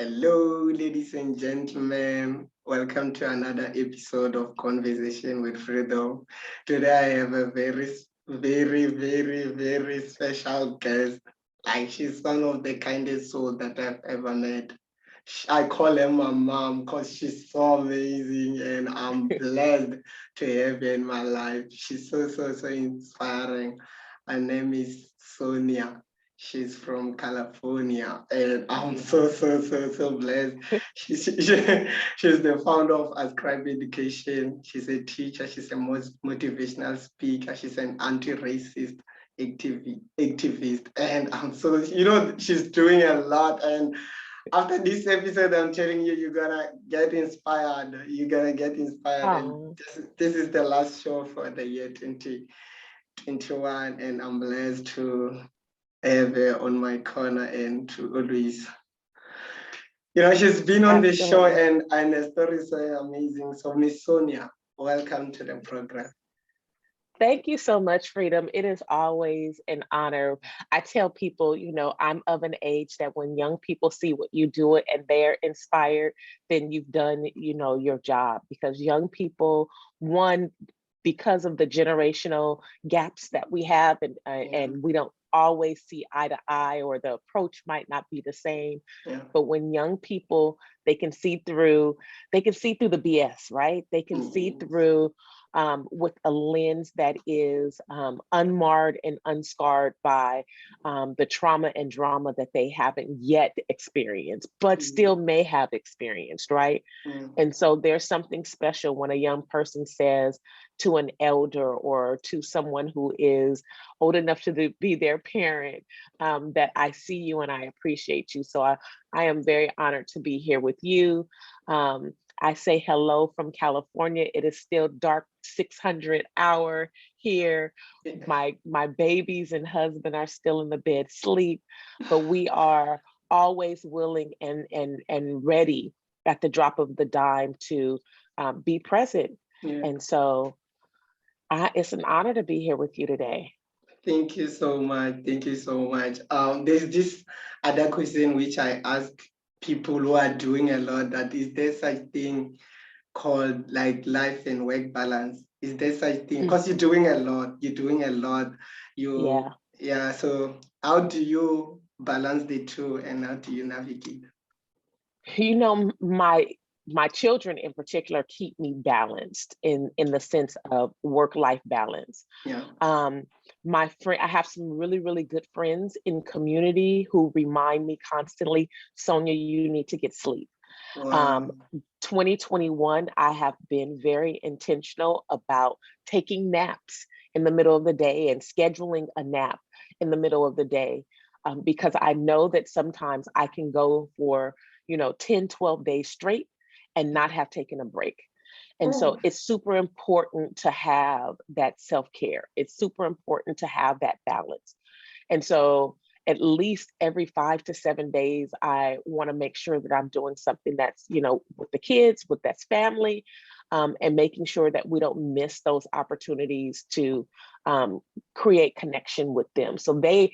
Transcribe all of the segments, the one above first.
Hello, ladies and gentlemen. Welcome to another episode of Conversation with Freedom. Today I have a very special guest. Like, she's one of the kindest souls that I've ever met. I call her my mom because she's so amazing and I'm blessed to have her in my life. She's so inspiring. Her name is Sonia. She's from California, and I'm so blessed. She's the founder of Ascribe Education. She's a teacher. She's a motivational speaker. She's an anti-racist activist, and I'm she's doing a lot. And after this episode, I'm telling you, you're gonna get inspired. You're gonna get inspired, and Oh, this is the last show for the year 2021, and I'm blessed to have her on my corner and to always, she's been on the show absolutely. and the story is so amazing. So Miss Sonia, welcome to the program. Thank you so much, Freedom. It is always an honor. I tell people, I'm of an age that when young people see what you do it and they're inspired, then you've done, your job. Because young people, one, because of the generational gaps that we have, Yeah, and we don't always see eye to eye, or the approach might not be the same. yeah. But when young people, they can see through, the BS, right? They can see Mhm. through with a lens that is unmarred and unscarred by the trauma and drama that they haven't yet experienced, but still may have experienced, right? Mhm. And so there's something special when a young person says to an elder or to someone who is old enough to be their parent, that I see you and I appreciate you. So I am very honored to be here with you. I say hello from California. It is still dark 600 hour here. My babies and husband are still in the bed sleep, but we are always willing and ready at the drop of the dime to be present. Yeah. And so it's an honor to be here with you today. Thank you so much. Thank you so much. There's this other question which I ask people who are doing a lot, that is there such thing called like life and work balance? Is there such thing? Mm, Because you're doing a lot. yeah. Yeah, so how do you balance the two and how do you navigate? My children in particular keep me balanced in the sense of work-life balance. Yeah. Um, my friend, I have some really good friends in community who remind me constantly, Sonia, you need to get sleep. Um, Wow. 2021, I have been very intentional about taking naps in the middle of the day and scheduling a nap in the middle of the day, because I know that sometimes I can go for, 10, 12 days straight and not have taken a break. And Oh, so it's super important to have that self care. It's super important to have that balance. And so at least every 5 to 7 days, I want to make sure that I'm doing something that's, with the kids, with that's family, and making sure that we don't miss those opportunities to create connection with them. So they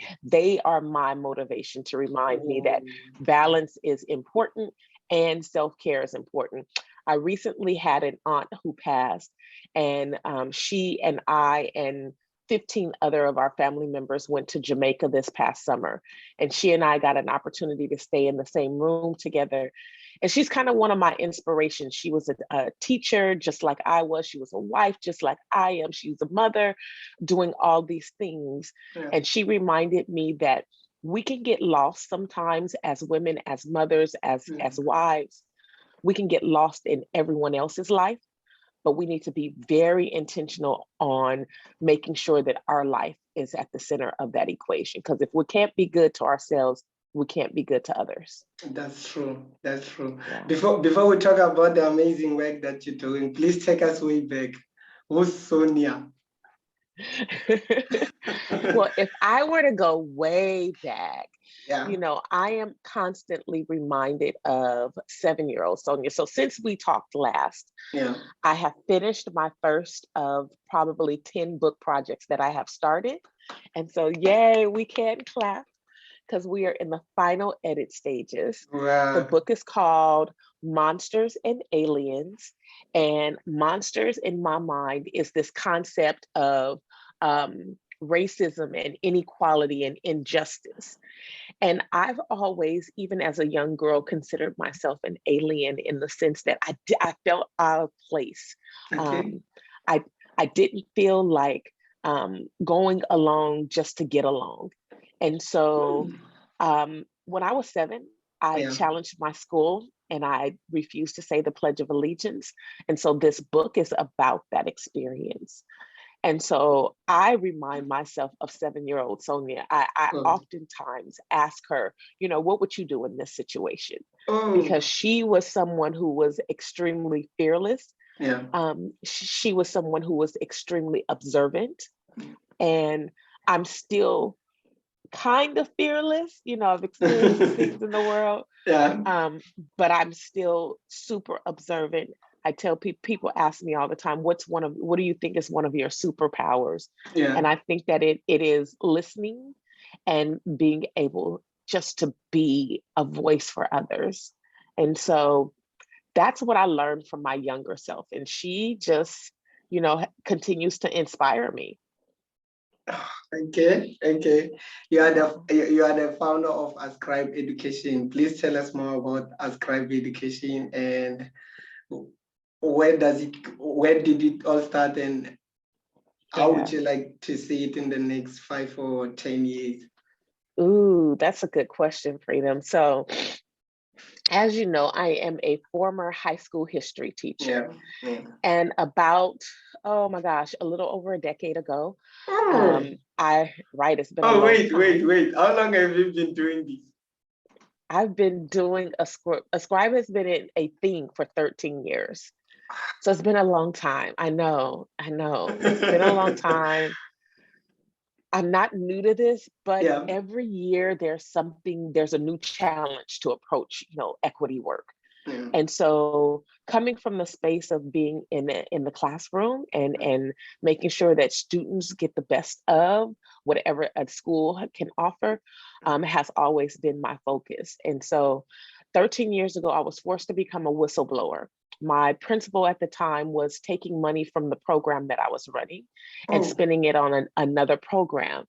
are my motivation to remind me that oh. balance is important and self-care is important. I recently had an aunt who passed, and she and I and 15 other of our family members went to Jamaica this past summer. And she and I got an opportunity to stay in the same room together. And she's kind of one of my inspirations. She was a teacher, just like I was. She was a wife, just like I am. She was a mother, doing all these things. Yeah. And she reminded me that we can get lost sometimes as women, as mothers, as Mm. wives. We can get lost in everyone else's life, but we need to be very intentional on making sure that our life is at the center of that equation. Because if we can't be good to ourselves, we can't be good to others. That's true. That's true. Yeah. Before we talk about the amazing work that you're doing, please take us way back. Who's Sonia? Well, if I were to go way back, Yeah. I am constantly reminded of 7-year-old Sonia. So since we talked last, Yeah. I have finished my first of probably 10 book projects that I have started. And so, yay, we can clap. because we are in the final edit stages. The Wow. book is called Monsters and Aliens. And monsters in my mind is this concept of racism and inequality and injustice. And I've always, even as a young girl, considered myself an alien in the sense that I felt out of place. Okay. I, I didn't feel like going along just to get along. And so when I was 7, I Yeah. challenged my school and I refused to say the Pledge of Allegiance. And so this book is about that experience. And so I remind myself of 7-year-old Sonia. I Oh. oftentimes ask her, what would you do in this situation? Oh. Because she was someone who was extremely fearless. Yeah. She was someone who was extremely observant. And I'm still kind of fearless. I've experienced some things in the world. Yeah. But I'm still super observant. I tell people ask me all the time, what do you think is one of your superpowers? Yeah. And I think that it is listening and being able just to be a voice for others. And so that's what I learned from my younger self. And she just, continues to inspire me. Okay. You are the founder of Ascribe Education. Please tell us more about Ascribe Education and where did it all start, and how would you like to see it in the next 5 or 10 years? Ooh, that's a good question, Freedom. So, as you know, I am a former high school history teacher. Yeah. And about, oh my gosh, a little over a decade ago, it's been a long time. Wait. How long have you been doing this? I've been doing a scribe has been a thing for 13 years. So it's been a long time. I know. It's been a long time. I'm not new to this, but Yeah. every year there's a new challenge to approach, equity work. Yeah. And so coming from the space of being in the classroom and making sure that students get the best of whatever a school can offer has always been my focus. And so 13 years ago, I was forced to become a whistleblower. My principal at the time was taking money from the program that I was running and spending it on another program.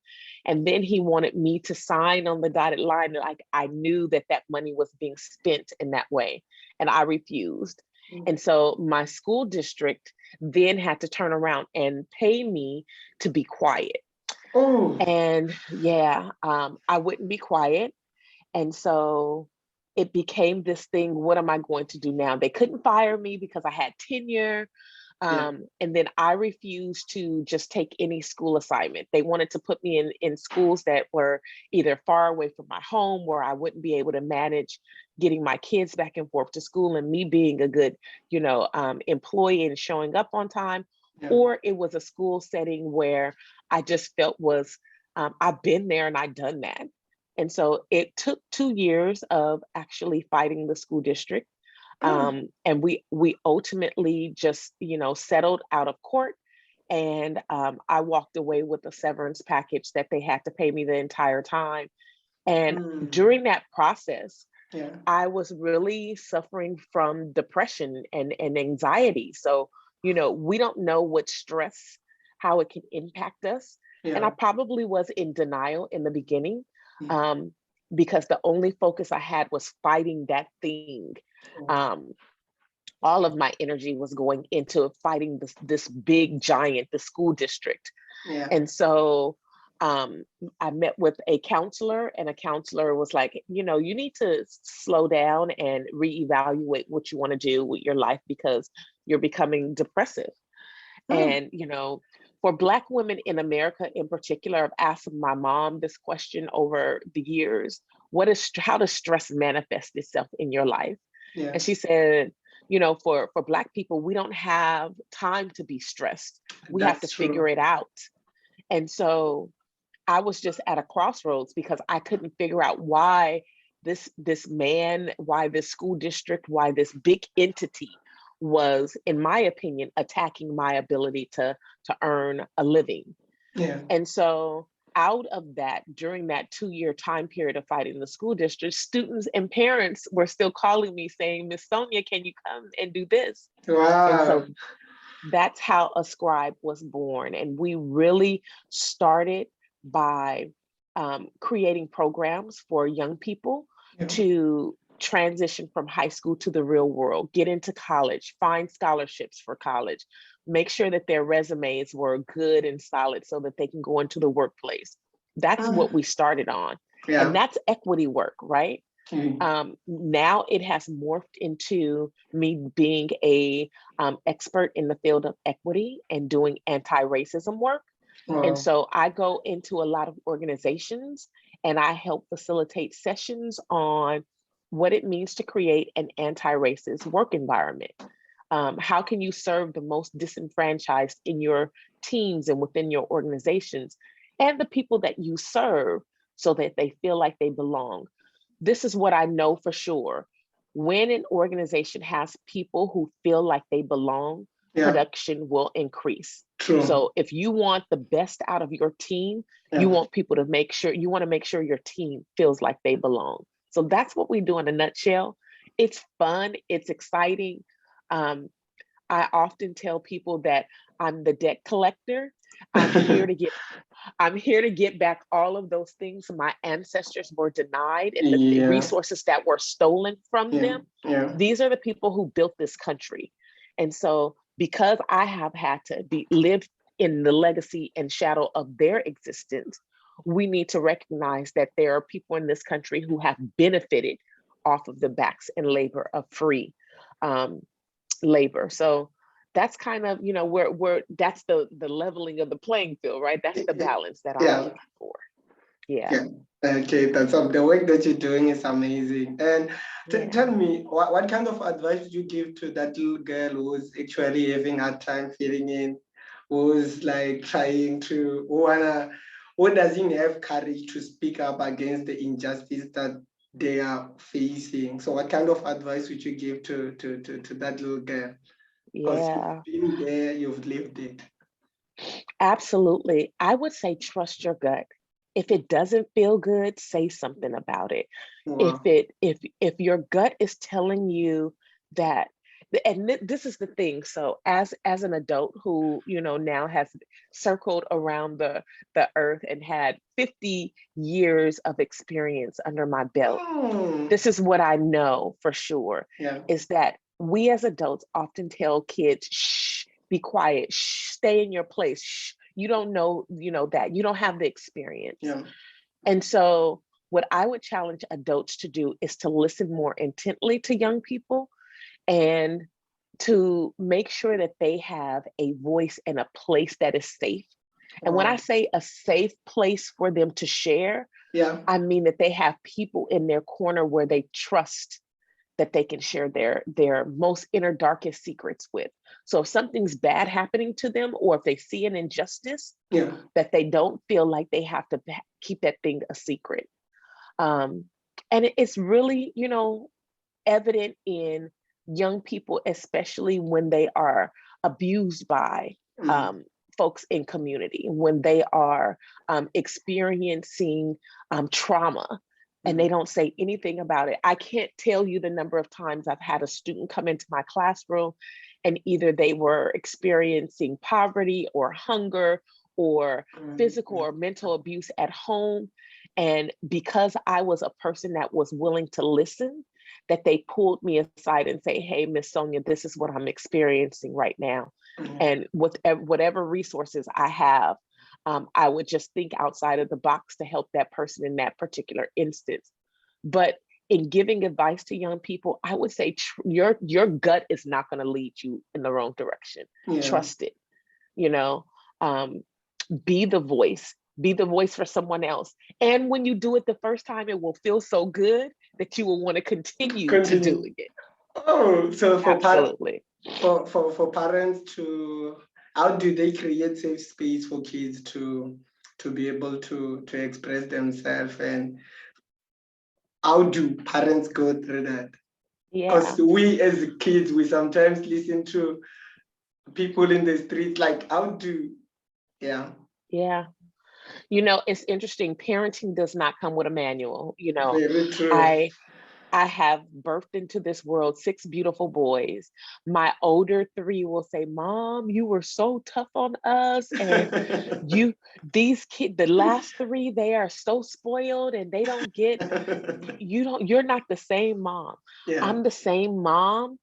And then he wanted me to sign on the dotted line, like I knew that money was being spent in that way. And I refused. And so my school district then had to turn around and pay me to be quiet. And I wouldn't be quiet. And so it became this thing, what am I going to do now? They couldn't fire me because I had tenure. And then I refused to just take any school assignment. They wanted to put me in schools that were either far away from my home, where I wouldn't be able to manage getting my kids back and forth to school and me being a good, employee and showing up on time. Or it was a school setting where I just felt I've been there and I've done that. And so it took 2 years of actually fighting the school district. And we ultimately just, settled out of court. And I walked away with a severance package that they had to pay me the entire time. And during that process, I was really suffering from depression and anxiety. So, we don't know what stress, how it can impact us. And I probably was in denial in the beginning because the only focus I had was fighting that thing. All of my energy was going into fighting this big giant, the school district. And so I met with a counselor, and a counselor was like, you need to slow down and reevaluate what you want to do with your life because you're becoming depressive. And, for Black women in America in particular, I've asked my mom this question over the years: how does stress manifest itself in your life? And she said, for Black people, we don't have time to be stressed. We have to figure it out. And so I was just at a crossroads because I couldn't figure out why this man, why this school district, why this big entity was, in my opinion, attacking my ability to earn a living. And so out of that, during that 2-year time period of fighting the school district, students and parents were still calling me saying, Miss Sonia, can you come and do this? And Wow. so that's how a scribe was born. And we really started by creating programs for young people to transition from high school to the real world, get into college, find scholarships for college, make sure that their resumes were good and solid so that they can go into the workplace. That's what we started on. Yeah. And that's equity work, right? Now it has morphed into me being a expert in the field of equity and doing anti-racism work. Wow. And so I go into a lot of organizations and I help facilitate sessions on what it means to create an anti-racist work environment. How can you serve the most disenfranchised in your teams and within your organizations and the people that you serve so that they feel like they belong? This is what I know for sure. When an organization has people who feel like they belong, production will increase. True. So if you want the best out of your team, you want people to make sure, you want to make sure your team feels like they belong. So that's what we do in a nutshell. It's fun, it's exciting. I often tell people that I'm the debt collector. I'm here to get back all of those things my ancestors were denied and the resources that were stolen from them. These are the people who built this country. And so because I have had to live in the legacy and shadow of their existence, we need to recognize that there are people in this country who have benefited off of the backs and labor of free labor. So that's kind of, where that's the leveling of the playing field, right? That's the balance that I'm looking for. Yeah. Okay, that's the work that you're doing is amazing. And tell me, what kind of advice would you give to that little girl who's actually having a hard time fitting in, who's like trying to, who doesn't have courage to speak up against the injustice that they are facing? So what kind of advice would you give to that little girl? Because you've been there, you've lived it. Absolutely. I would say trust your gut. If it doesn't feel good, say something about it. Wow. If your gut is telling you that, and this is the thing. So as an adult who, now has circled around the earth and had 50 years of experience under my belt, this is what I know for sure, is that we as adults often tell kids, shh, be quiet, shh, stay in your place, shh, you don't know, that you don't have the experience. And so what I would challenge adults to do is to listen more intently to young people and to make sure that they have a voice and a place that is safe. And when I say a safe place for them to share, I mean that they have people in their corner where they trust that they can share their most inner darkest secrets with. So if something's bad happening to them, or if they see an injustice, that they don't feel like they have to keep that thing a secret. And it's really, evident in young people, especially when they are abused by folks in community, when they are experiencing trauma, and they don't say anything about it. I can't tell you the number of times I've had a student come into my classroom and either they were experiencing poverty or hunger or physical or mental abuse at home. And because I was a person that was willing to listen, that they pulled me aside and say, hey, Miss Sonia, this is what I'm experiencing right now. And with whatever resources I have, I would just think outside of the box to help that person in that particular instance. But in giving advice to young people, I would say your gut is not going to lead you in the wrong direction. Trust it. Be the voice for someone else. And when you do it the first time, it will feel so good that you will want to continue to doing it. Oh, so for absolutely. For parents to, how do they create safe space for kids to be able to express themselves, and how do parents go through that? Because we as kids, we sometimes listen to people in the streets, like how do, You know, it's interesting. Parenting does not come with a manual. You know, Very true. I have birthed into this world 6 beautiful boys. My older 3 will say, "Mom, you were so tough on us, and these kids, the last 3, they are so spoiled, and they don't get you're not the same mom." Yeah. I'm the same mom,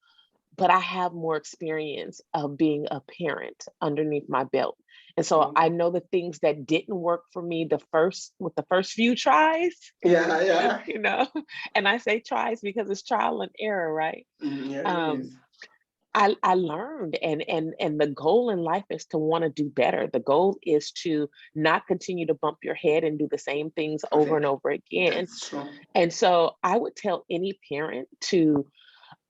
but I have more experience of being a parent underneath my belt. And so I know the things that didn't work for me with the first few tries, Yeah, yeah. you know, and I say tries because it's trial and error, right? Yeah, it Um, is. I learned, and the goal in life is to want to do better. The goal is to not continue to bump your head and do the same things over and Correct. over again. That's true. And so I would tell any parent to,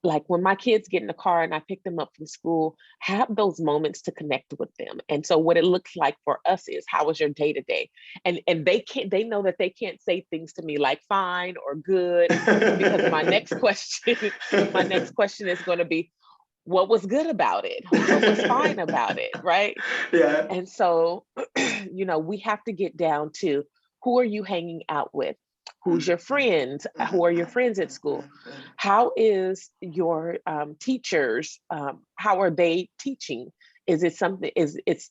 like, when my kids get in the car and I pick them up from school, have those moments to connect with them. And so what it looks like for us is, how was your day today? And they know that they can't say things to me like fine or good, because my next question, my next question is going to be, what was good about it? What was fine about it? Right. Yeah. And so, you know, we have to get down to, who are you hanging out with? Who's your friends? Who are your friends at school? How is your teachers? How are they teaching? Is it something?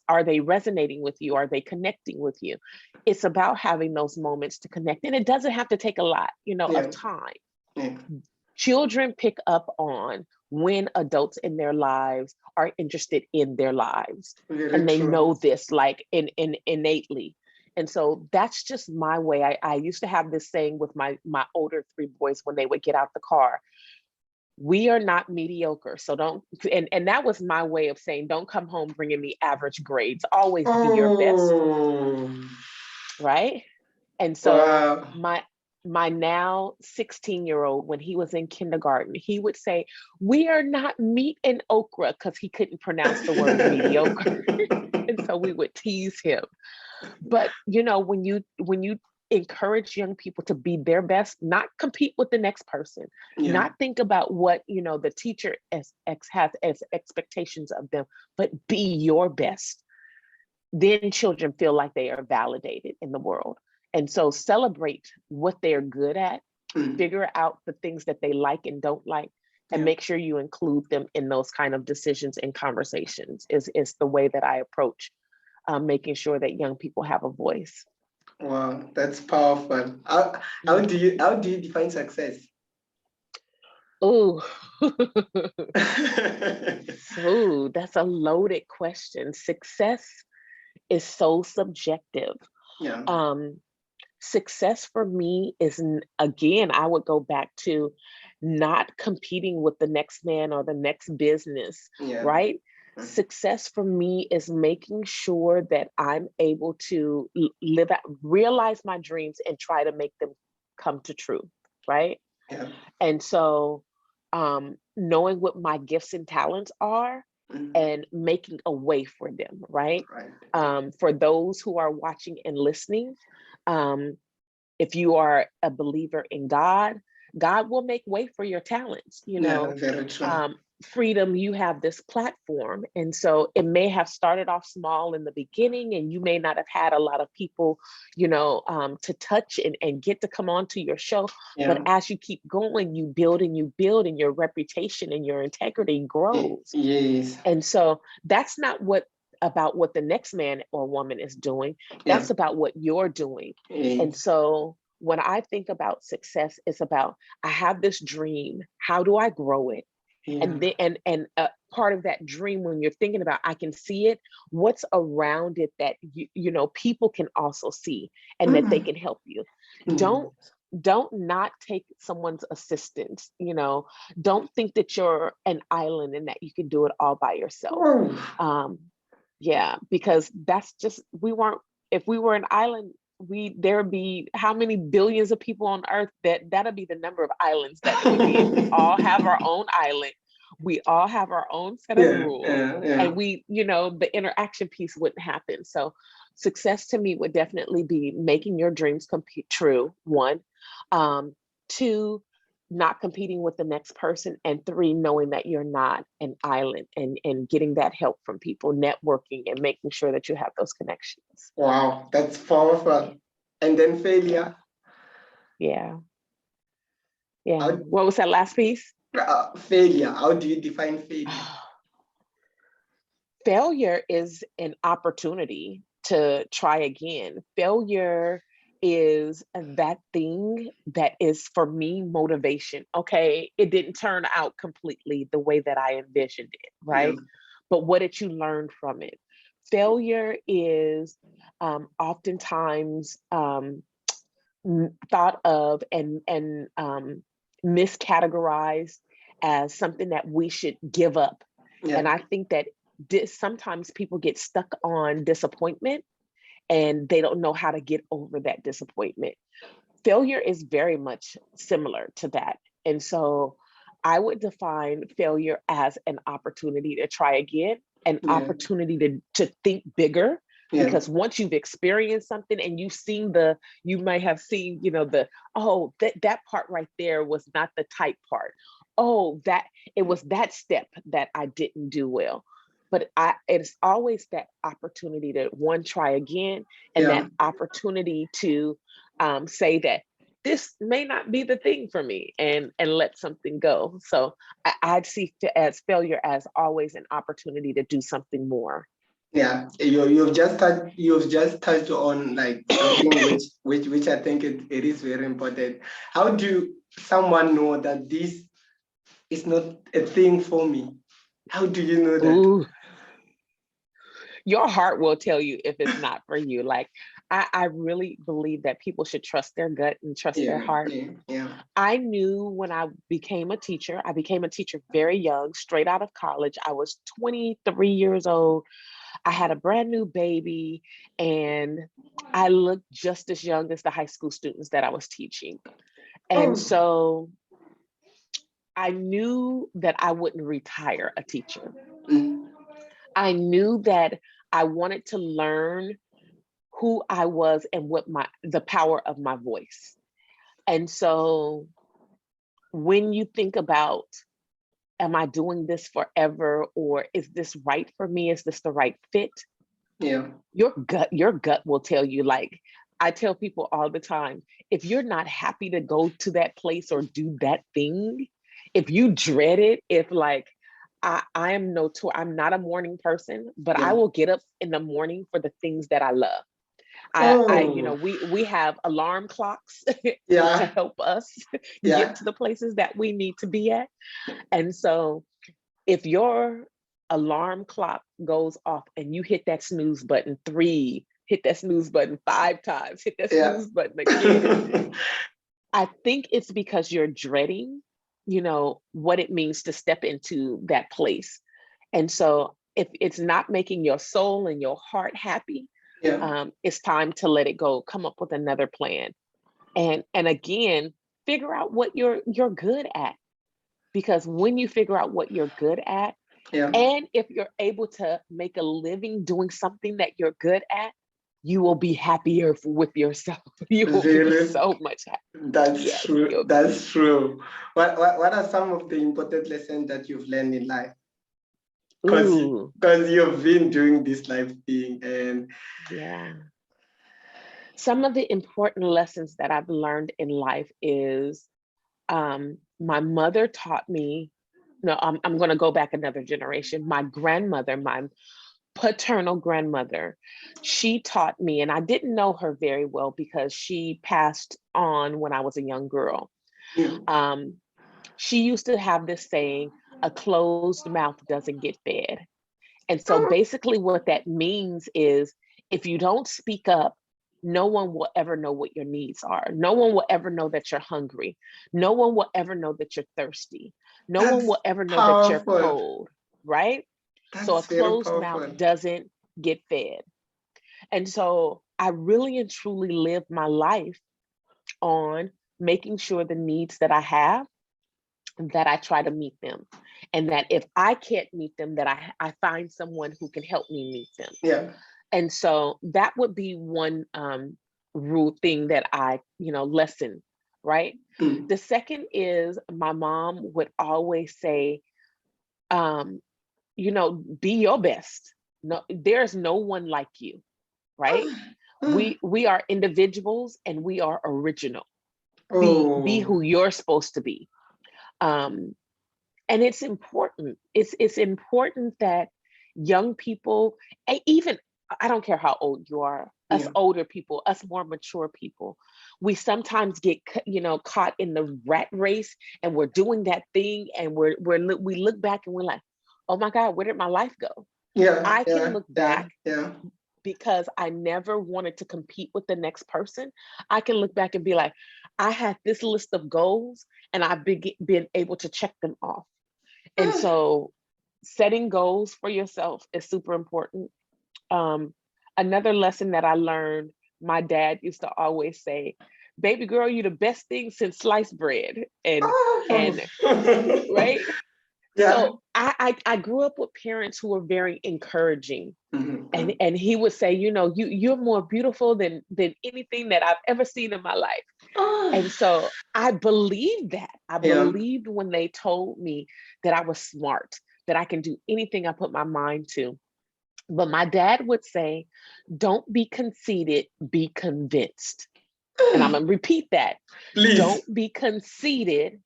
Are they resonating with you? Are they connecting with you? It's about having those moments to connect, and it doesn't have to take a lot, you know, of Yeah. time. Yeah. Children pick up on when adults in their lives are interested in their lives, Very and they true. know this like innately. And so that's just my way. I used to have this saying with my older 3 boys when they would get out the car: we are not mediocre, so don't. And that was my way of saying, don't come home bringing me average grades, always be your best, Oh, right? And so wow. my now 16-year-old, when he was in kindergarten, he would say, "We are not meat and okra," because he couldn't pronounce the word mediocre. And so we would tease him. But you know, when you encourage young people to be their best, not compete with the next person, Yeah. not think about what, you know, the teacher has as expectations of them, but be your best, then children feel like they are validated in the world. And so celebrate what they're good at, Mm. figure out the things that they like and don't like, and Yeah. make sure you include them in those kind of decisions and conversations is the way that I approach making sure that young people have a voice. Wow, that's powerful. How do you define success? Oh, so that's a loaded question. Success is so subjective. Yeah. Um, Success for me is, again, I would go back to not competing with the next man or the next business, Yeah. right? Mm. Success for me is making sure that I'm able to live out, realize my dreams and try to make them come to true, right? Yeah. And so, knowing what my gifts and talents are Mm. and making a way for them, right? Right. For those who are watching and listening, um, if you are a believer in God, God will make way for your talents, you Yeah, know. very true. Freedom, you have this platform. And so it may have started off small in the beginning, and you may not have had a lot of people, you know, to touch and get to come onto your show. Yeah. But as you keep going, you build and you build, and your reputation and your integrity grows. Yes. And so that's not about what the next man or woman is doing. Yeah. That's about what you're doing. And Yes. so when I think about success, it's about, I have this dream. How do I grow it? Yeah. And then and part of that dream, when you're thinking about, I can see it, what's around it that you know people can also see, and that they Mm. can help you. Mm. Don't not take someone's assistance, you know. Don't think that you're an island and that you can do it all by yourself. Oh. um yeah, because that's just, we weren't, if we were an island, there would be how many billions of people on earth, that'll be the number of islands that it would be. We all have our own island, we all have our own set of Yeah. rules, Yeah. Yeah. and we, you know, the interaction piece wouldn't happen. So success to me would definitely be making your dreams come true, one. 2, not competing with the next person, and 3, knowing that you're not an island, and getting that help from people, networking and making sure that you have those connections. Wow, that's powerful. And then failure. Yeah. Yeah. How, What was that last piece? failure. How do you define failure? Failure is an opportunity to try again. Failure is that thing that is, for me, motivation. Okay, it didn't turn out completely the way that I envisioned it, right? Yeah. But what did you learn from it? Failure is oftentimes thought of and miscategorized as something that we should give up. And Yeah. I think that sometimes people get stuck on disappointment and they don't know how to get over that disappointment. Failure is very much similar to that. And so I would define failure as an opportunity to try again, an Yeah. opportunity to think bigger. Yeah. Because once you've experienced something and you've seen you might have seen, that part right there was not the tight part. Oh, that it was that step that I didn't do well. But it's always that opportunity to try again, and Yeah. that opportunity to say that this may not be the thing for me, and let something go. So I'd see as failure as always an opportunity to do something more. Yeah, you've just touched on like something which I think it is very important. How do someone know that this is not a thing for me? How do you know that? Ooh, your heart will tell you if it's not for you. Like, I really believe that people should trust their gut and trust their Yeah, heart. yeah, yeah. I knew when I became a teacher very young, straight out of college. I was 23 years old. I had a brand new baby, and I looked just as young as the high school students that I was teaching. And Oh, so I knew that I wouldn't retire a teacher. mm, I knew that I wanted to learn who I was and what the power of my voice. And so when you think about, am I doing this forever, or is this right for me? Is this the right fit? yeah, Your gut will tell you. Like, I tell people all the time, if you're not happy to go to that place or do that thing, if you dread it, if like I'm not a morning person, but I yeah. will get up in the morning for the things that I love. Oh, We have alarm clocks to yeah, help us get yeah, to the places that we need to be at. And so if your alarm clock goes off and you hit that snooze button 5 times, hit that yeah. snooze button again, I think it's because you're dreading, what it means to step into that place. And so if it's not making your soul and your heart happy, Yeah, it's time to let it go, come up with another plan. And again, figure out what you're good at. Because when you figure out what you're good at, yeah. and if you're able to make a living doing something that you're good at, you will be happier with yourself. You will be Really? so much happier. That's Yes, true. That's true. What are some of the important lessons that you've learned in life? Because ooh, you've been doing this life thing, and yeah. Some of the important lessons that I've learned in life is my mother taught me. No, I'm going to go back another generation. My grandmother, my paternal grandmother, she taught me, and I didn't know her very well because she passed on when I was a young girl. yeah. Um, she used to have this saying, a closed mouth doesn't get fed. And so basically, what that means is if you don't speak up, no one will ever know what your needs are. No one will ever know that you're hungry. No one will ever know that you're thirsty. No one That's will ever know that you're powerful. cold, right? So a That's very closed mouth powerful. doesn't get fed. And so I really and truly live my life on making sure the needs that I have, that I try to meet them. And that if I can't meet them, that I find someone who can help me meet them. Yeah. And so that would be one rule thing that I, lesson right? Mm. The second is my mom would always say, be your best. No, there's no one like you, right? We are individuals and we are original. Be Oh. who you're supposed to be. And it's important. It's important that young people, even I don't care how old you are, us Yeah. older people, us more mature people, we sometimes get caught in the rat race, and we're doing that thing, and we look back and we're like, oh my God, where did my life go? Yeah. I can Yeah. look Yeah. back Yeah. because I never wanted to compete with the next person. I can look back and be like, I had this list of goals and I've been able to check them off. And so setting goals for yourself is super important. Another lesson that I learned, my dad used to always say, baby girl, you're the best thing since sliced bread. And right. Yeah. So I grew up with parents who were very encouraging. Mhm. And he would say, you're more beautiful than anything that I've ever seen in my life. And so I believed that. I Yeah. believed when they told me that I was smart, that I can do anything I put my mind to. But my dad would say, don't be conceited, be convinced. And I'm going to repeat that. Please. Don't be conceited,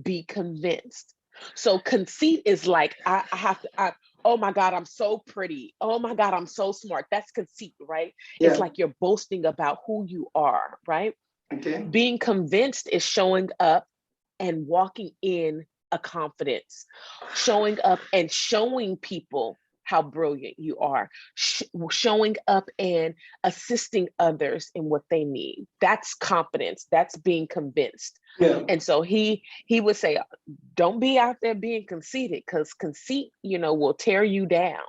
be convinced. So conceit is like, I have to, oh my God, I'm so pretty. Oh my God, I'm so smart. That's conceit, right? It's Yeah. like you're boasting about who you are, right? Okay. Being convinced is showing up and walking in a confidence, showing up and showing people how brilliant you are, showing up and assisting others in what they need. That's confidence. That's being convinced. Yeah. And so he would say, don't be out there being conceited, because conceit, will tear you down,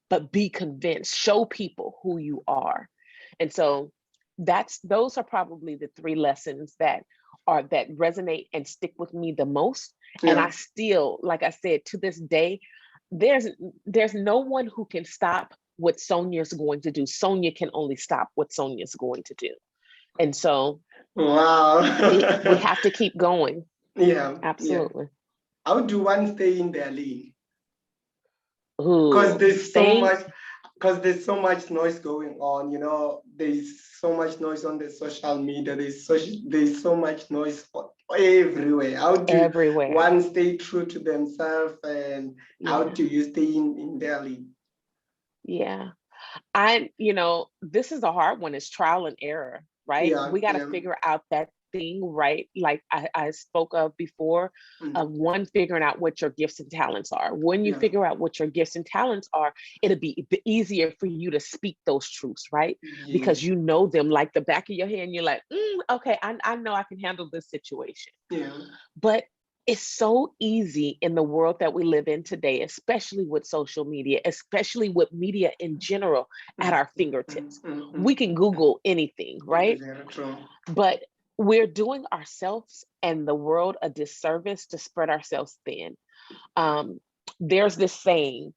but be convinced, show people who you are. And so those are probably the three lessons that resonate and stick with me the most. And Yeah. I still, like I said, to this day, there's no one who can stop what Sonia's going to do. Sonia can only stop what Sonia's going to do. And so Wow. we have to keep going. Yeah. Yeah. Absolutely. How do one stay in their lane? Because Ooh, there's so stay much because there's so much noise going on, there's so much noise on the social media, there's so much noise everywhere. How do everywhere. one stay true to themselves, and how Yeah. do you stay in their league? Yeah. This is a hard one. It's trial and error, right? Yeah. We got to Yeah. figure out that thing, right? Like I spoke of before, Mm. of one, figuring out what your gifts and talents are. When you Yeah. figure out what your gifts and talents are, it'll be easier for you to speak those truths, right? Because Yes. you know them like the back of your hand. You're like, okay, I know I can handle this situation. Yeah. But it's so easy in the world that we live in today, especially with social media, especially with media in general at our fingertips. We can Google anything, right? Very true. But we're doing ourselves and the world a disservice to spread ourselves thin. There's this saying,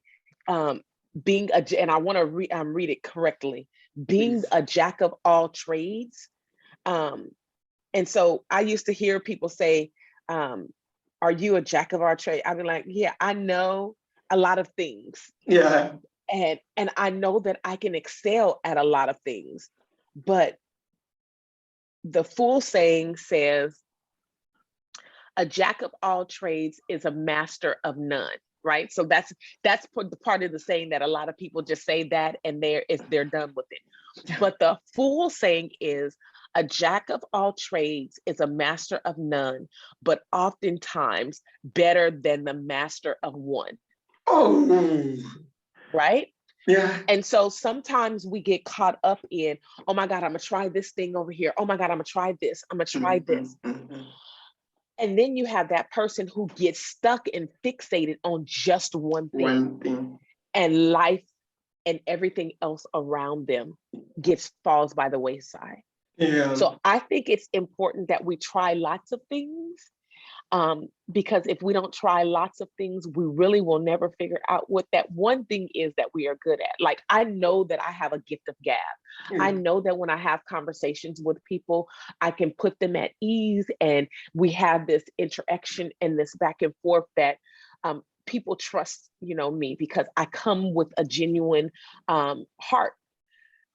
and I want to read it correctly, being Please. a jack of all trades. And so I used to hear people say, are you a jack of all trades? I'd be like, yeah, I know a lot of things. Yeah. And I know that I can excel at a lot of things. But the full saying says, a jack of all trades is a master of none, right? So that's part of the saying that a lot of people just say that and they're done with it. But the full saying is, a jack of all trades is a master of none, but oftentimes better than the master of one. Oh. Right? Yeah. And so sometimes we get caught up in, oh my God, I'm gonna try this thing over here. Oh my God, I'm gonna try this. I'm gonna try this. And then you have that person who gets stuck and fixated on just one thing. One thing. And life and everything else around them falls by the wayside. Yeah. So I think it's important that we try lots of things. Because if we don't try lots of things, we really will never figure out what that one thing is that we are good at. Like, I know that I have a gift of gab. I know that when I have conversations with people, I can put them at ease, and we have this interaction and this back and forth that people trust, me, because I come with a genuine heart.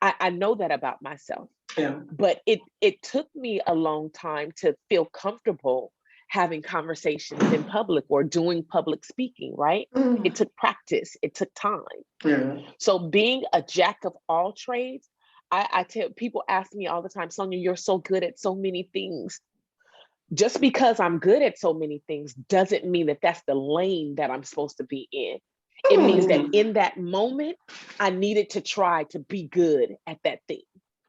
I know that about myself. Yeah. But it took me a long time to feel comfortable having conversations in public or doing public speaking, right? It took practice, it took time. Yeah. So being a jack of all trades, I tell people, ask me all the time, Sonia, you're so good at so many things. Just because I'm good at so many things doesn't mean that that's the lane that I'm supposed to be in. It means that in that moment, I needed to try to be good at that thing.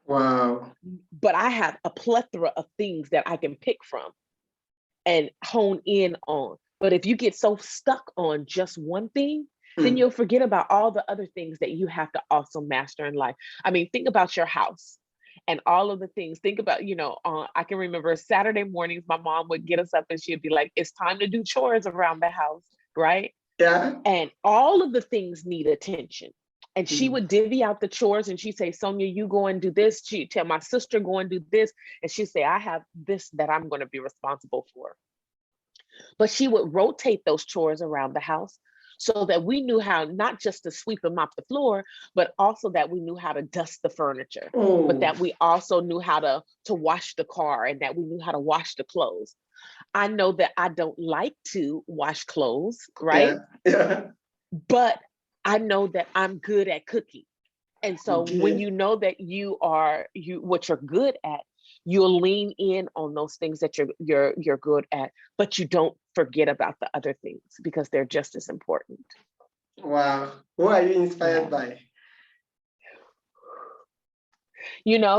Wow. But I have a plethora of things that I can pick from and hone in on. But if you get so stuck on just one thing, then you'll forget about all the other things that you have to also master in life. I mean, think about your house and all of the things. Think about, I can remember Saturday mornings, my mom would get us up and she'd be like, it's time to do chores around the house, right? Yeah. And all of the things need attention. And she would divvy out the chores and she'd say, Sonia, you go and do this. She'd tell my sister, go and do this. And she'd say, I have this that I'm going to be responsible for. But she would rotate those chores around the house so that we knew how not just to sweep and mop the floor, but also that we knew how to dust the furniture, but that we also knew how to wash the car and that we knew how to wash the clothes. I know that I don't like to wash clothes, right? Yeah. But I know that I'm good at cooking. And so when you know that what you're good at, you'll lean in on those things that you're good at, but you don't forget about the other things because they're just as important. Wow. Who are you inspired by?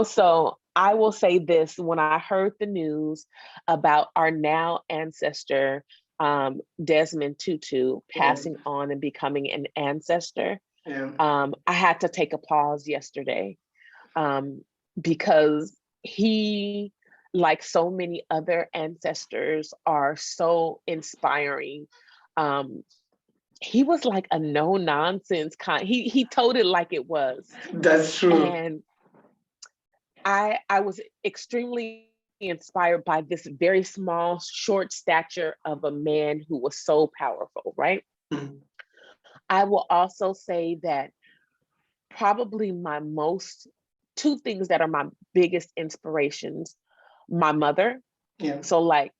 So I will say this: when I heard the news about our now ancestor, Desmond Tutu, passing on and becoming an ancestor, I had to take a pause yesterday because he, like so many other ancestors, are so inspiring. He was like a no nonsense kind. He told it like it was. That's true. And I was extremely inspired by this very small, short stature of a man who was so powerful, right? I will also say that probably two things that are my biggest inspirations: my mother. So like,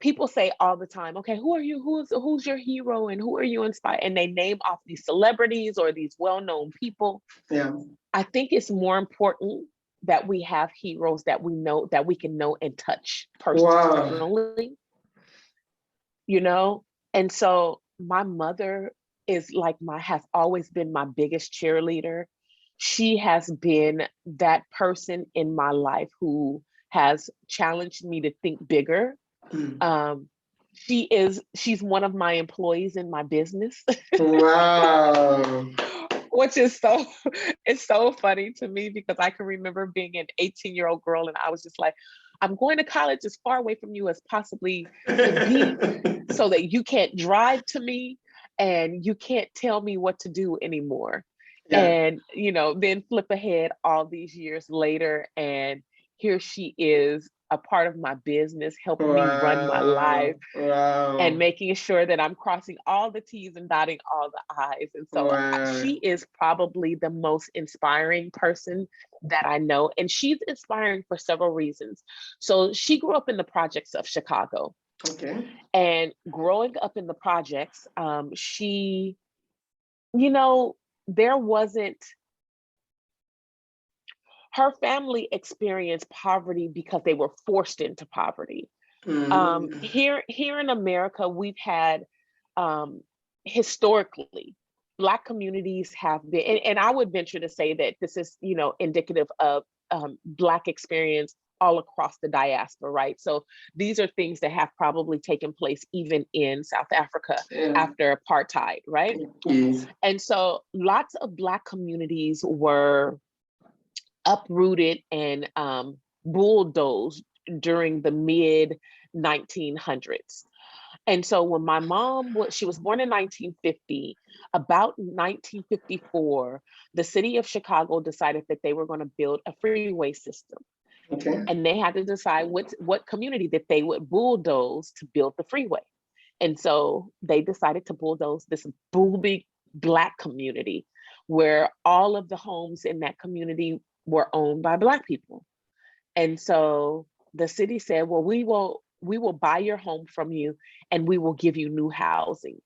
people say all the time, okay, who are you? Who's your hero and who are you inspired? And they name off these celebrities or these well-known people. I think it's more important that we have heroes that we know, that we can know and touch personally. And so my mother is like has always been my biggest cheerleader. She has been that person in my life who has challenged me to think bigger. She's one of my employees in my business. Wow. Which is it's so funny to me because I can remember being an 18-year-old girl and I was just like, I'm going to college as far away from you as possibly can be so that you can't drive to me and you can't tell me what to do anymore. And, then flip ahead all these years later, and here she is, a part of my business, helping me run my life and making sure that I'm crossing all the T's and dotting all the I's. And so she is probably the most inspiring person that I know. And she's inspiring for several reasons. So she grew up in the projects of Chicago. And growing up in the projects, she, there wasn't, her family experienced poverty because they were forced into poverty. Here in America, we've had historically, Black communities have been, and I would venture to say that this is, indicative of Black experience all across the diaspora, right? So these are things that have probably taken place even in South Africa after apartheid, right? And so lots of Black communities were uprooted and bulldozed during the mid 1900s. And so when my mom she was born in 1950, about 1954, the city of Chicago decided that they were going to build a freeway system. Okay. And they had to decide what community that they would bulldoze to build the freeway. And so they decided to bulldoze this booming Black community where all of the homes in that community were owned by Black people. And so the city said, well, we will buy your home from you and we will give you new housing.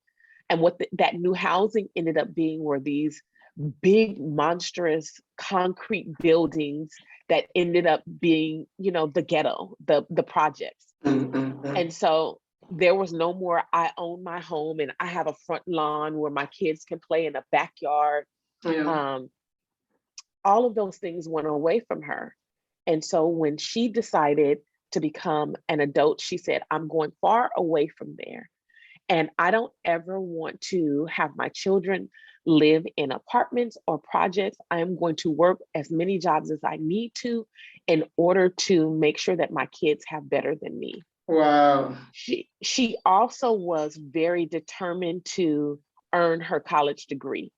And what that new housing ended up being were these big, monstrous concrete buildings that ended up being, the ghetto, the projects. And so there was no more, I own my home and I have a front lawn where my kids can play in a backyard. Yeah. All of those things went away from her. And so when she decided to become an adult, she said, I'm going far away from there. And I don't ever want to have my children live in apartments or projects. I am going to work as many jobs as I need to in order to make sure that my kids have better than me. Wow. She also was very determined to earn her college degree.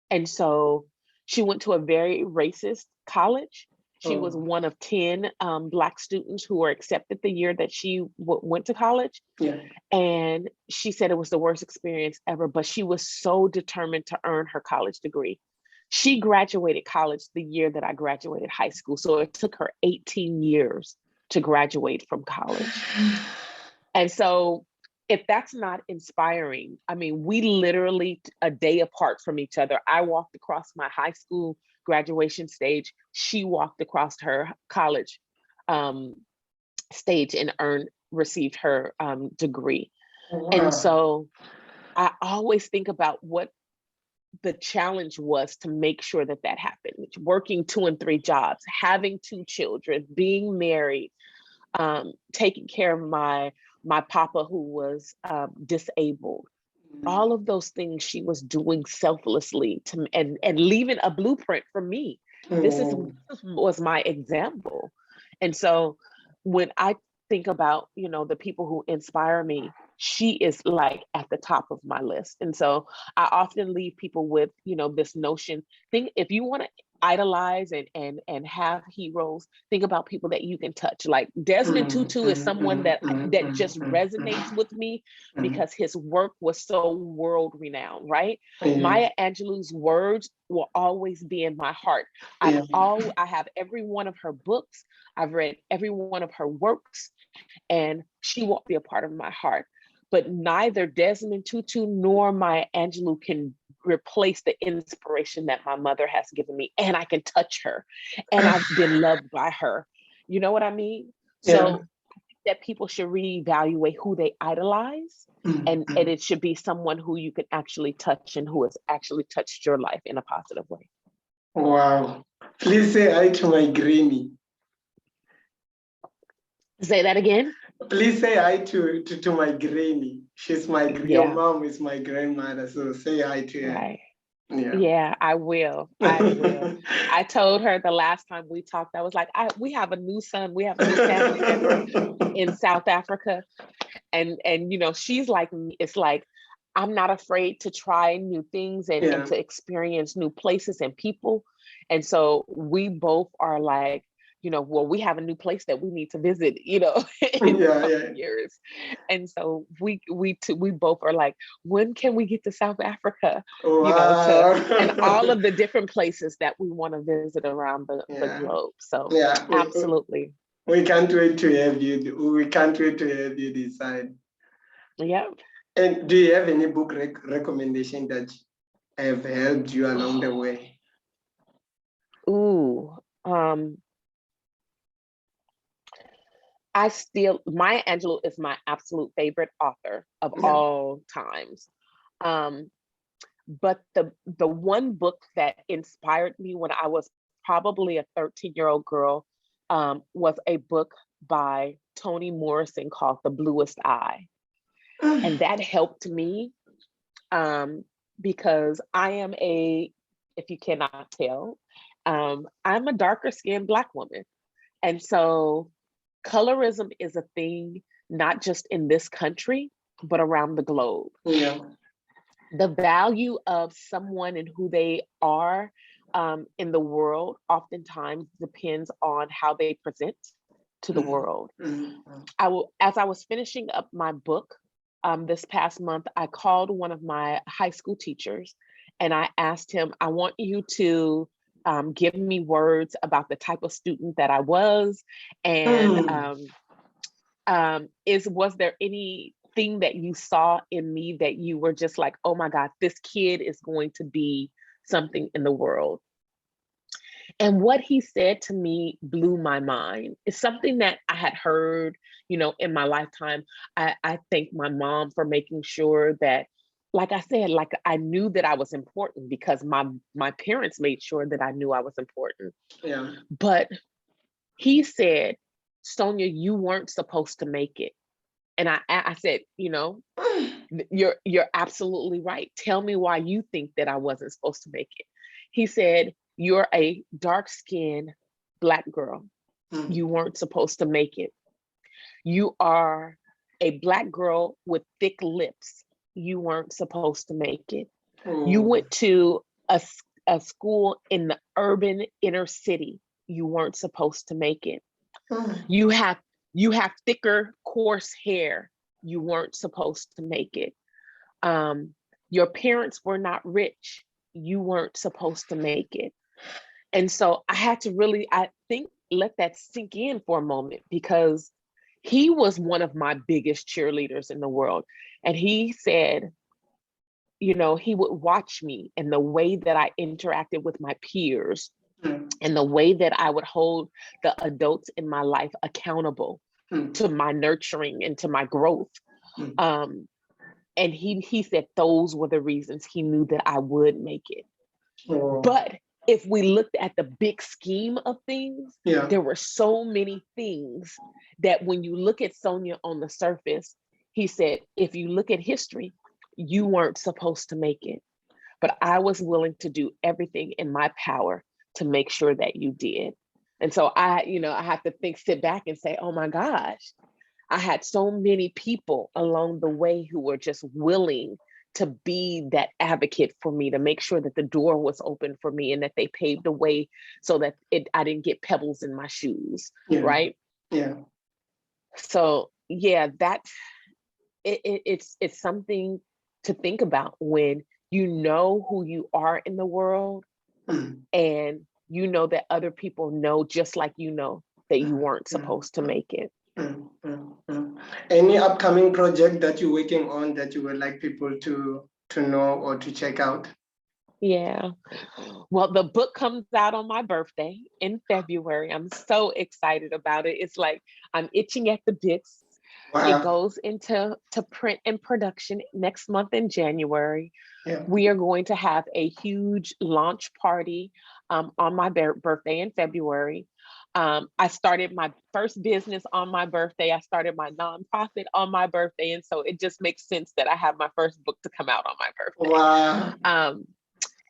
And so she went to a very racist college. She was one of 10 Black students who were accepted the year that she went to college. Yeah. And she said it was the worst experience ever, but she was so determined to earn her college degree. She graduated college the year that I graduated high school. So it took her 18 years to graduate from college. And so if that's not inspiring, I mean, we literally a day apart from each other. I walked across my high school graduation stage. She walked across her college stage and received her degree. Wow. And so I always think about what the challenge was to make sure that happened. Working 2 and 3 jobs, having 2 children, being married, taking care of my papa who was disabled. All of those things she was doing selflessly and leaving a blueprint for me. This was my example. And so when I think about, the people who inspire me, she is like at the top of my list. And so I often leave people with, this notion, if you want to idolize and have heroes, think about people that you can touch. Like Desmond Tutu is someone that just resonates with me because his work was so world renowned, right? Maya Angelou's words will always be in my heart. I have every one of her books. I've read every one of her works, and she won't be a part of my heart. But neither Desmond Tutu nor Maya Angelou can replace the inspiration that my mother has given me, and I can touch her, and I've been loved by her. You know what I mean? So that people should reevaluate who they idolize, and it should be someone who you can actually touch and who has actually touched your life in a positive way. Wow. Please say hi to my granny. Say that again. Please say hi to my granny. She's your mom is my grandmother, so say hi to her. Right. Yeah, I will. I told her the last time we talked, I was like, we have a new son, we have a new family member in South Africa. And she's like me. It's like, I'm not afraid to try new things and to experience new places and people. And so we both are like, well, we have a new place that we need to visit, in years. And so we both are like, when can we get to South Africa? Wow. And all of the different places that we want to visit around the globe. So absolutely. We can't wait to have you. We can't wait to have you decide. Yeah. And do you have any book recommendation that have helped you along the way? Ooh. Maya Angelou is my absolute favorite author of all times. But the one book that inspired me when I was probably a 13-year-old girl was a book by Toni Morrison called The Bluest Eye. And that helped me because I am if you cannot tell, I'm a darker skinned Black woman. And so colorism is a thing, not just in this country, but around the globe. Yeah. The value of someone and who they are in the world oftentimes depends on how they present to the world. As I was finishing up my book this past month, I called one of my high school teachers and I asked him, I want you to give me words about the type of student that I was, and was there anything that you saw in me that you were just like, oh my God, this kid is going to be something in the world? And what he said to me blew my mind. It's something that I had heard, in my lifetime. I thank my mom for making sure that, like I said, like I knew that I was important because my parents made sure that I knew I was important. Yeah. But he said, Sonia, you weren't supposed to make it. And I said, you're absolutely right. Tell me why you think that I wasn't supposed to make it. He said, you're a dark-skinned Black girl. You weren't supposed to make it. You are a Black girl with thick lips. You weren't supposed to make it. You went to a school in the urban inner city. You weren't supposed to make it. You have thicker, coarse hair. You weren't supposed to make it. Your parents were not rich. You weren't supposed to make it. And so I had to really, I think, let that sink in for a moment, because he was one of my biggest cheerleaders in the world. And he said, he would watch me and the way that I interacted with my peers and the way that I would hold the adults in my life accountable to my nurturing and to my growth. And he said those were the reasons he knew that I would make it. But if we looked at the big scheme of things, there were so many things that when you look at Sonia on the surface, he said, if you look at history, you weren't supposed to make it. But I was willing to do everything in my power to make sure that you did. And so I have to sit back and say, oh my gosh, I had so many people along the way who were just willing to be that advocate for me, to make sure that the door was open for me and that they paved the way so that I didn't get pebbles in my shoes, right? Yeah. So yeah, it's something to think about when you know who you are in the world and you know that other people know just like you know that you weren't supposed to make it. Any upcoming project that you're working on that you would like people to know or to check out? Yeah. Well, the book comes out on my birthday in February. I'm so excited about it. It's like I'm itching at the bits. Wow. It goes into print and production next month in January. Yeah. We are going to have a huge launch party on my birthday in February. I started my first business on my birthday. I started my nonprofit on my birthday. And so it just makes sense that I have my first book to come out on my birthday. Wow.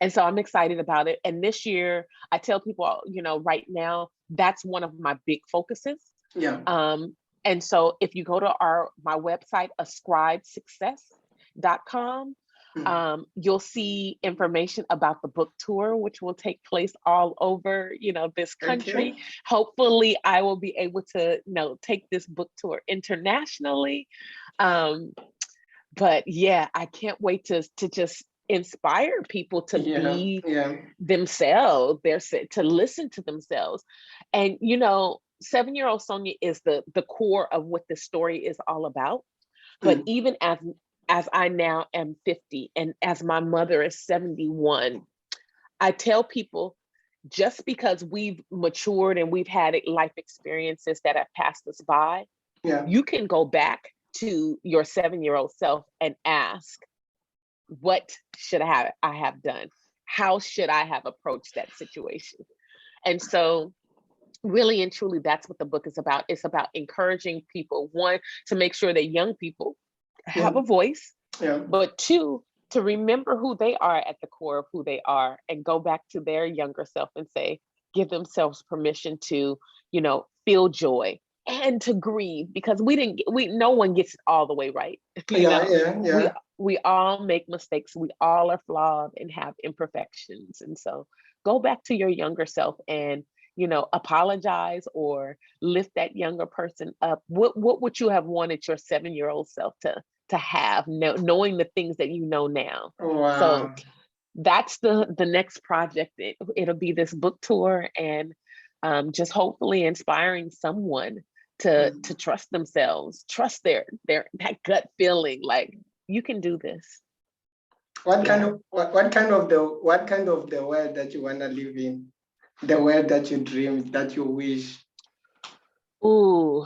And so I'm excited about it. And this year, I tell people, right now, that's one of my big focuses. Yeah. And so if you go to my website, ascribesuccess.com, you'll see information about the book tour, which will take place all over, this country. Okay. Hopefully I will be able to, take this book tour internationally. But yeah, I can't wait to just inspire people to be themselves, to listen to themselves. And, 7-year-old Sonia is the core of what the story is all about. But even as I now am 50 and as my mother is 71, I tell people, just because we've matured and we've had life experiences that have passed us by, you can go back to your 7-year-old self and ask, what should I have done? How should I have approached that situation? And so really and truly, that's what the book is about. It's about encouraging people, one, to make sure that young people have a voice, but two, to remember who they are at the core of who they are and go back to their younger self and say, give themselves permission to, feel joy, and to grieve, because no one gets it all the way right. We all make mistakes. We all are flawed and have imperfections. And so go back to your younger self and, apologize or lift that younger person up. What would you have wanted your 7-year-old self to have, knowing the things that you know now? Wow. So that's the next project. It'll be this book tour, and just hopefully inspiring someone to trust themselves, trust their that gut feeling, like you can do this. What kind of the world that you want to live in? The world that you dream, that you wish? Ooh.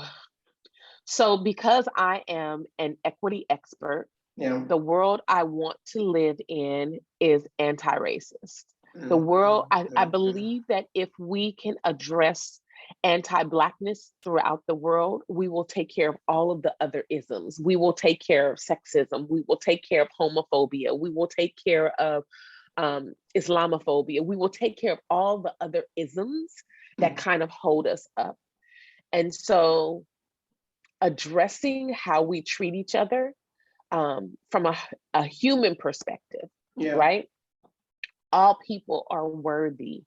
So because I am an equity expert, the world I want to live in is anti-racist. The world, I believe that if we can address anti-Blackness throughout the world, we will take care of all of the other isms. We will take care of sexism. We will take care of homophobia. We will take care of Islamophobia. We will take care of all the other isms that kind of hold us up. And so addressing how we treat each other from a human perspective, right? All people are worthy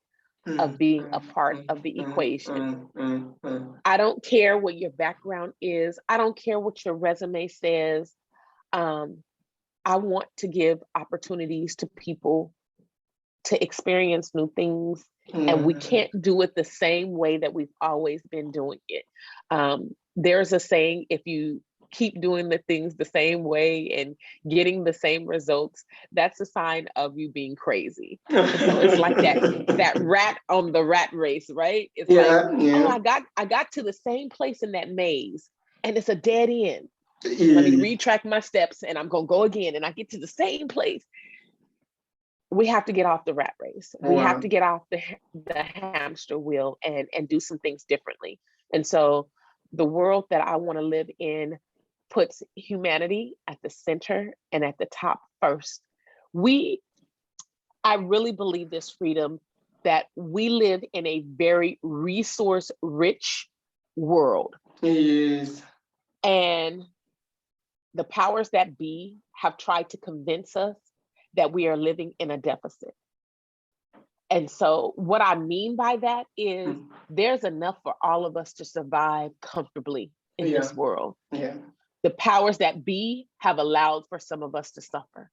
of being a part of the equation. I don't care what your background is. I don't care what your resume says. I want to give opportunities to people to experience new things. And we can't do it the same way that we've always been doing it. There's a saying, if you keep doing the things the same way and getting the same results, that's a sign of you being crazy. So it's like that rat on the rat race, right? It's oh, I got to the same place in that maze and it's a dead end. Let me retrack my steps and I'm gonna go again, and I get to the same place. We have to get off the rat race. We have to get off the hamster wheel and do some things differently. And so the world that I want to live in puts humanity at the center and at the top first. I really believe this, Freedom, that we live in a very resource-rich world. Yes. And the powers that be have tried to convince us that we are living in a deficit. And so what I mean by that is there's enough for all of us to survive comfortably in this world. The powers that be have allowed for some of us to suffer.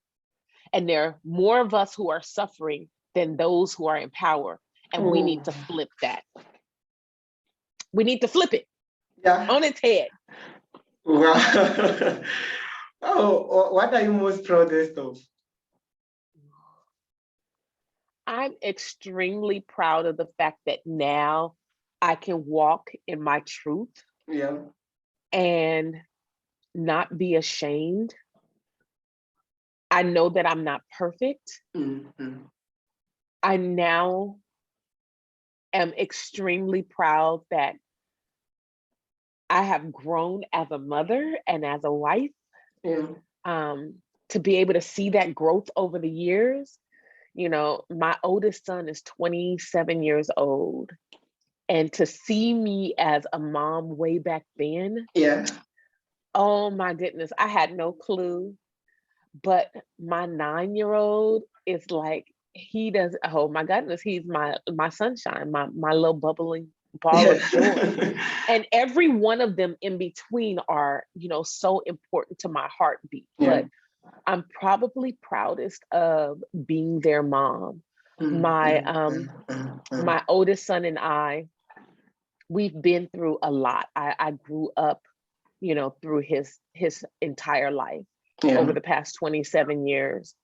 And there are more of us who are suffering than those who are in power. And we need to flip that. We need to flip it on its head. Wow. Oh, what are you most proudest of? I'm extremely proud of the fact that now I can walk in my truth and not be ashamed. I know that I'm not perfect. I now am extremely proud that I have grown as a mother and as a wife. To be able to see that growth over the years. You know, my oldest son is 27 years old. And to see me as a mom way back then, oh my goodness, I had no clue. But my 9-year-old is like, oh my goodness, he's my sunshine, my little bubbling ball of joy. And every one of them in between are, so important to my heartbeat. But I'm probably proudest of being their mom. My oldest son and I, we've been through a lot. I grew up, through his entire life over the past 27 years.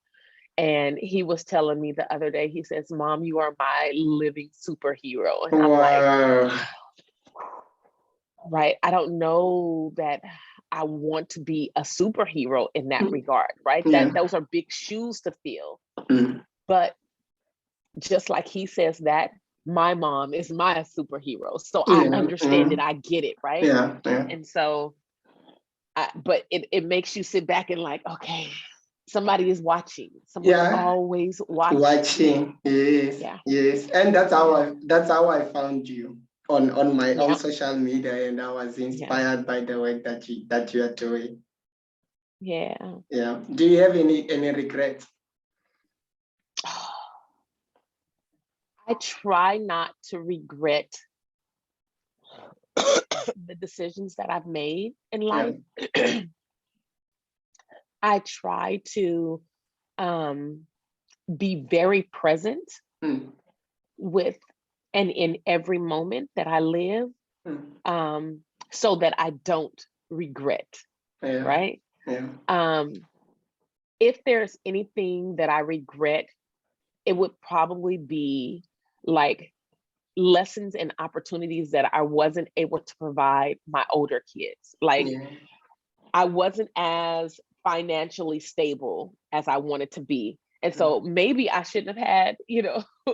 And he was telling me the other day, he says, "Mom, you are my living superhero." And I'm like, right, I don't know that I want to be a superhero in that regard, right? Those are big shoes to fill. But just like he says that, my mom is my superhero. So I understand it, I get it, right? And so, but it makes you sit back and like, okay, somebody is watching. Someone's always watching. Yes. And that's how I found you. on my own Yeah, social media, and I was yeah, inspired by the work that you are doing. yeah. Yeah. Do you have any regrets? I try not to regret the decisions that I've made in Yeah. life. I try to be very present Mm, with and in every moment that I live, mm, so that I don't regret, yeah. right? Yeah. If there's anything that I regret, it would probably be like lessons and opportunities that I wasn't able to provide my older kids. Like Yeah. I wasn't as financially stable as I wanted to be. And Mm, so maybe I shouldn't have had,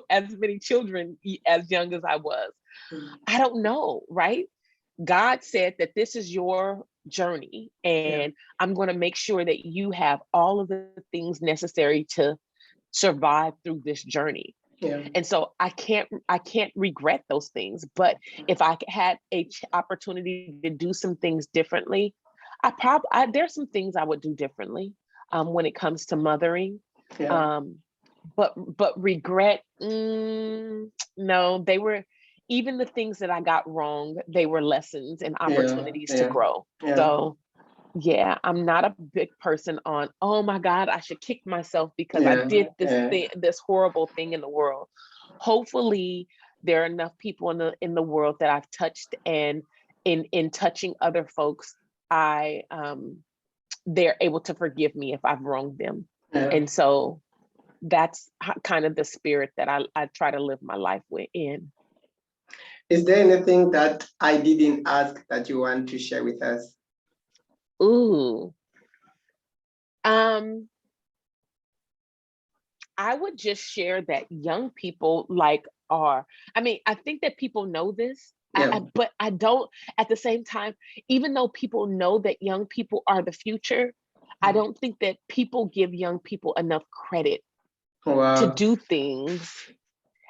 as many children as young as I was. mm, I don't know, right? God said that this is your journey, yeah. and I'm going to make sure that you have all of the things necessary to survive through this journey. Yeah. And so I can't regret those things. But if I had a opportunity to do some things differently, there's some things I would do differently when it comes to mothering. Yeah. Um, but regret, no, they were, even the things that I got wrong, they were lessons and Yeah. opportunities to Yeah. grow. Yeah. So yeah, I'm not a big person on, oh my God, I should kick myself because I Yeah. did this Yeah. thing, this horrible thing in the world. Hopefully there are enough people in the world that I've touched, and in touching other folks, I they're able to forgive me if I've wronged them. Yeah. And so that's kind of the spirit that I try to live my life in. Is there anything that I didn't ask that you want to share with us? Ooh. Um, I would just share that young people I mean, I think that people know this, Yeah. but I don't, at the same time, even though people know that young people are the future, I don't think that people give young people enough credit to Wow. do things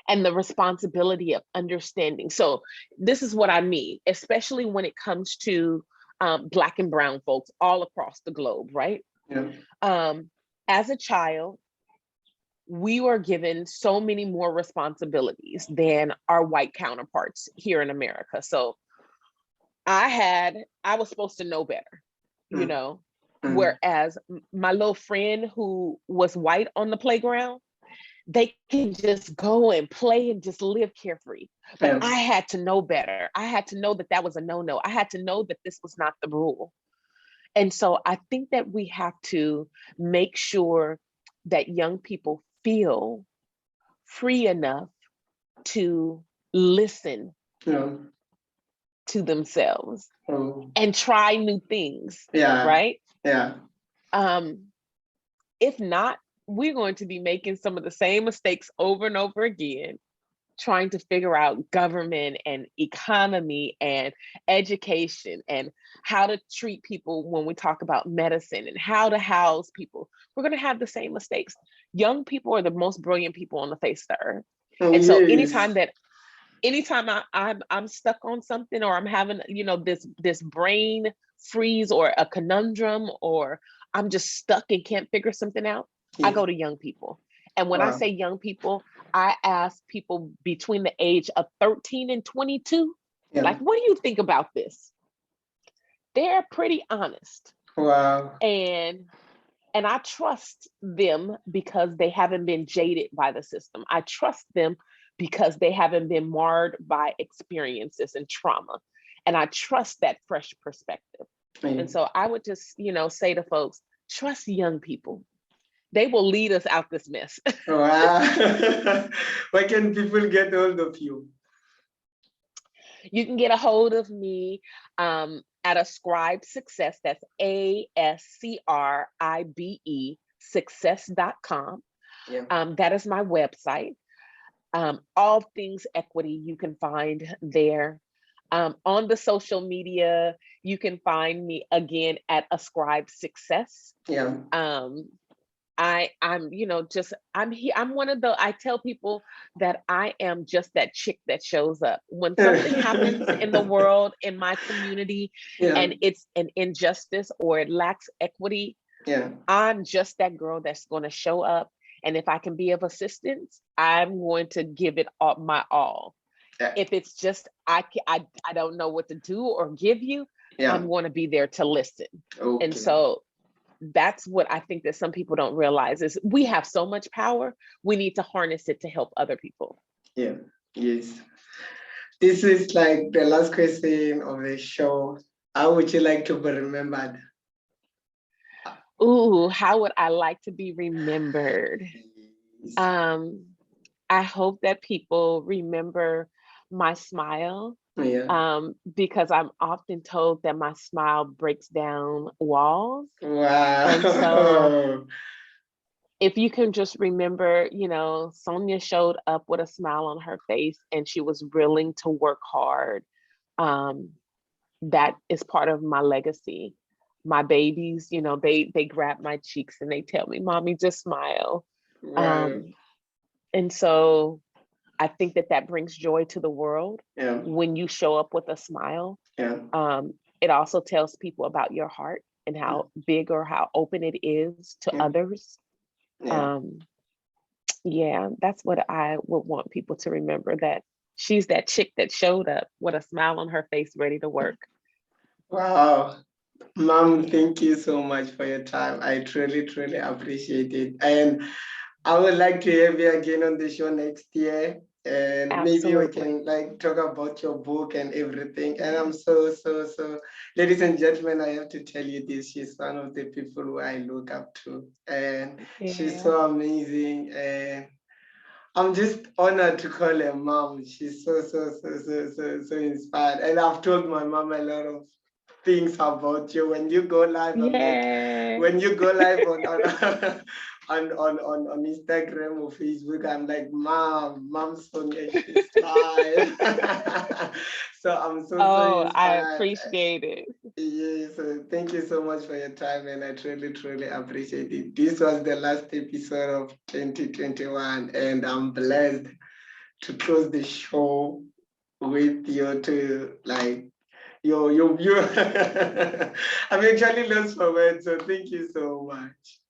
and the responsibility of understanding. So this is what I mean, especially when it comes to Black and brown folks all across the globe, right? Yeah. Um, as a child, we were given so many more responsibilities than our white counterparts here in America. So I was supposed to know better, you Mm, know, mm, whereas my little friend who was white on the playground, they can just go and play and just live carefree. But yeah. I had to know better. I had to know that that was a no-no. I had to know that this was not the rule. And so I think that we have to make sure that young people feel free enough to listen Yeah. to themselves Oh. and try new things, Yeah. right? Yeah. Um, if not, we're going to be making some of the same mistakes over and over again, trying to figure out government and economy and education and how to treat people when we talk about medicine and how to house people. We're going to have the same mistakes. Young people are the most brilliant people on the face of the earth. Oh, And so yes. anytime I'm stuck on something, or I'm having, this brain freeze or a conundrum, or I'm just stuck and can't figure something out, I Yes. go to young people. And when I Wow. say young people, I ask people between the age of 13 and 22, Yeah. like, what do you think about this? They're pretty honest. Wow. And I trust them because they haven't been jaded by the system. I trust them because they haven't been marred by experiences and trauma. And I trust that fresh perspective. Yeah. And so I would just, say to folks, trust young people. They will lead us out this mess. Wow. Why can people get hold of you? You can get a hold of me at Ascribe Success. That's ASCRIBE success.com. Yeah. That is my website. All things equity you can find there. On the social media, you can find me again at Ascribe Success. Yeah. Um, I'm, I'm here. I'm one of the, I tell people that I am just that chick that shows up. When something happens in the world, in my community, Yeah, and it's an injustice or it lacks equity, yeah, I'm just that girl that's going to show up. And if I can be of assistance, I'm going to give it all, my all. yeah, If it's just, I don't know what to do or give you, yeah. I'm going to be there to listen. And Okay. so that's what I think that some people don't realize is we have so much power. We need to harness it to help other people. Yeah. Yes. This is like the last question of the show. How would you like to be remembered? Ooh, how would I like to be remembered? Yes. Um, I hope that people remember my smile, Yeah. because I'm often told that my smile breaks down walls. And so Wow. if you can just remember, Sonia showed up with a smile on her face and she was willing to work hard. Um, that is part of my legacy. My babies, they grab my cheeks and they tell me, "Mommy, just smile." Wow. Um, and so I think that that brings joy to the world Yeah. when you show up with a smile. Yeah. It also tells people about your heart and how big or how open it is to Yeah. others. Yeah. Um, yeah, that's what I would want people to remember, that she's that chick that showed up with a smile on her face, ready to work. Wow. Mom, thank you so much for your time. I truly, truly appreciate it. And I would like to have you again on the show next year. And maybe we Absolutely. can like talk about your book and everything. And I'm so, ladies and gentlemen, I have to tell you this. She's one of the people who I look up to. And she's Yeah. so amazing. And I'm just honored to call her mom. She's so inspired. And I've told my mom a lot of things about you. When you go live, I'm like, Yeah. when you go live on on Instagram or Facebook, I'm like, Mom Sonia, she's live. So I'm so Oh, I inspired. appreciate it. Yes, thank you so much for your time, and I truly, truly appreciate it. This was the last episode of 2021, and I'm blessed to close the show with you to like you. I'm actually lost for words, so thank you so much.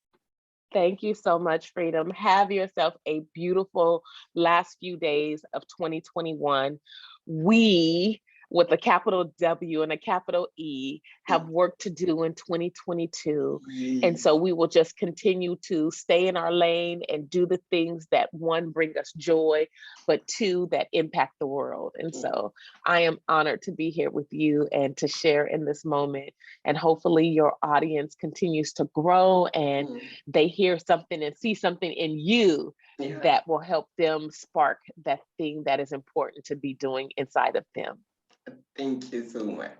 Thank you so much, Freedom. Have yourself a beautiful last few days of 2021. We, with a capital W and a capital E, have work to do in 2022. And Yes. so we will just continue to stay in our lane and do the things that, one, bring us joy, but two, that impact the world. And so I am honored to be here with you and to share in this moment. And hopefully your audience continues to grow and they hear something and see something in you Yeah. that will help them spark that thing that is important to be doing inside of them. Thank you so much.